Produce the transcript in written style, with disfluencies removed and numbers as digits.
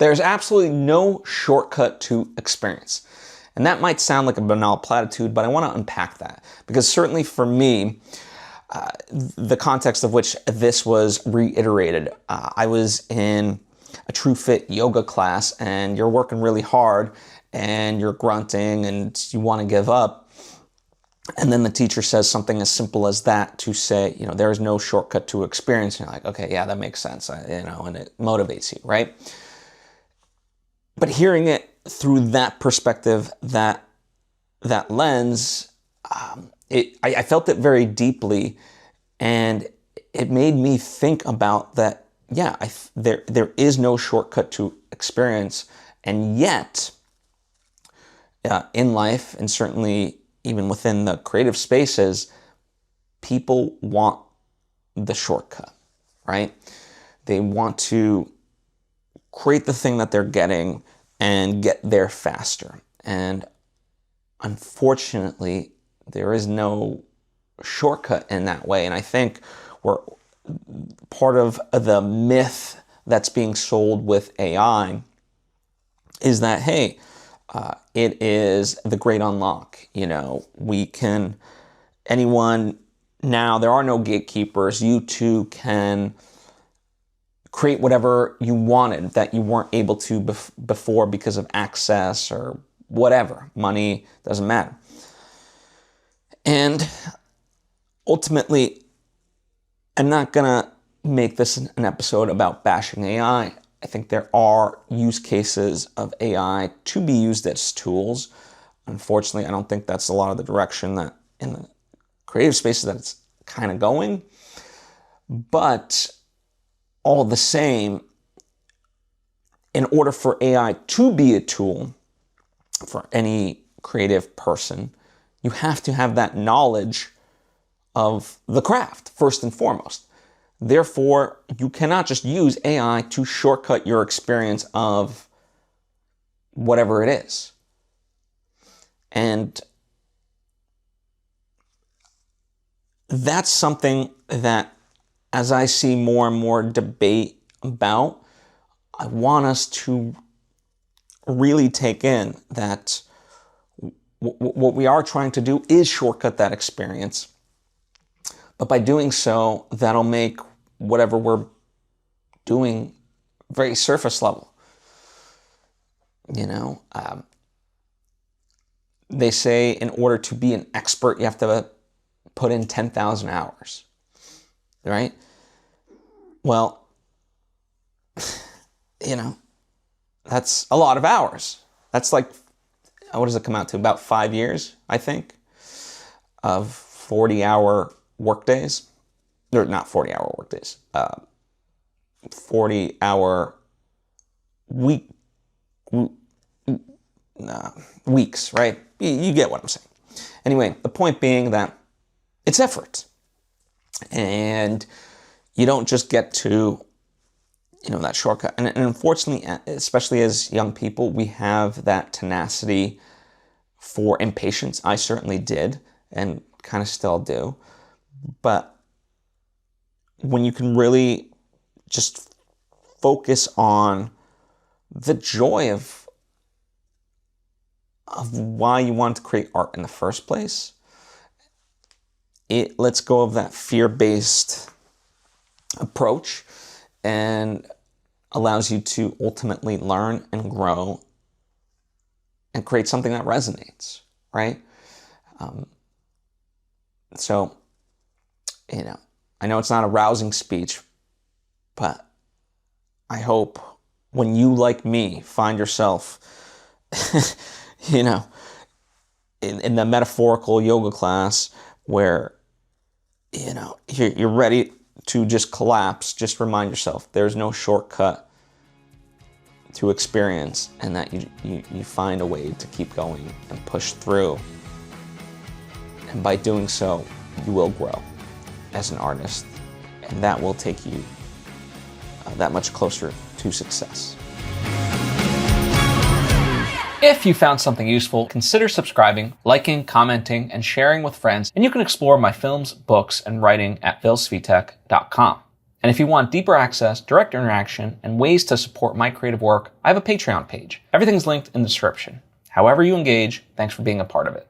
There's absolutely no shortcut to experience. And that might sound like a banal platitude, but I want to unpack that. Because certainly for me, the context of which this was reiterated, I was in a True Fit yoga class and you're working really hard and you're grunting and you want to give up. And then the teacher says something as simple as that to say, there is no shortcut to experience. And you're like, okay, yeah, that makes sense, and it motivates you, right? But hearing it through that perspective, that lens, I felt it very deeply, and it made me think about that. Yeah, there is no shortcut to experience, and yet in life, and certainly even within the creative spaces, people want the shortcut, right? They want to create the thing that they're getting and get there faster. And unfortunately, there is no shortcut in that way. And I think we're part of the myth that's being sold with AI is that, hey, it is the great unlock. Anyone now, there are no gatekeepers. You too can create whatever you wanted that you weren't able to before because of access or whatever. Money, doesn't matter. And ultimately, I'm not going to make this an episode about bashing AI. I think there are use cases of AI to be used as tools. Unfortunately, I don't think that's a lot of the direction that in the creative spaces that it's kind of going. But all the same, in order for AI to be a tool for any creative person, you have to have that knowledge of the craft, first and foremost. Therefore, you cannot just use AI to shortcut your experience of whatever it is. And that's something that, as I see more and more debate about, I want us to really take in that what we are trying to do is shortcut that experience. But by doing so, that'll make whatever we're doing very surface level. They say in order to be an expert, you have to put in 10,000 hours, right? Well, that's a lot of hours. That's like, what does it come out to? About 5 years, I think, of 40-hour workdays. Or not 40-hour workdays. 40-hour weeks, right? You get what I'm saying. Anyway, the point being that it's effort. And you don't just get to, that shortcut. And unfortunately, especially as young people, we have that tenacity for impatience. I certainly did and kind of still do. But when you can really just focus on the joy of why you want to create art in the first place, it lets go of that fear-based approach and allows you to ultimately learn and grow and create something that resonates, right? So, I know it's not a rousing speech, but I hope when you, like me, find yourself, in the metaphorical yoga class where, you're ready to just collapse, just remind yourself there's no shortcut to experience, and that you find a way to keep going and push through. And by doing so, you will grow as an artist, and that will take you that much closer to success. If you found something useful, consider subscribing, liking, commenting, and sharing with friends, and you can explore my films, books, and writing at philsvitek.com. And if you want deeper access, direct interaction, and ways to support my creative work, I have a Patreon page. Everything's linked in the description. However you engage, thanks for being a part of it.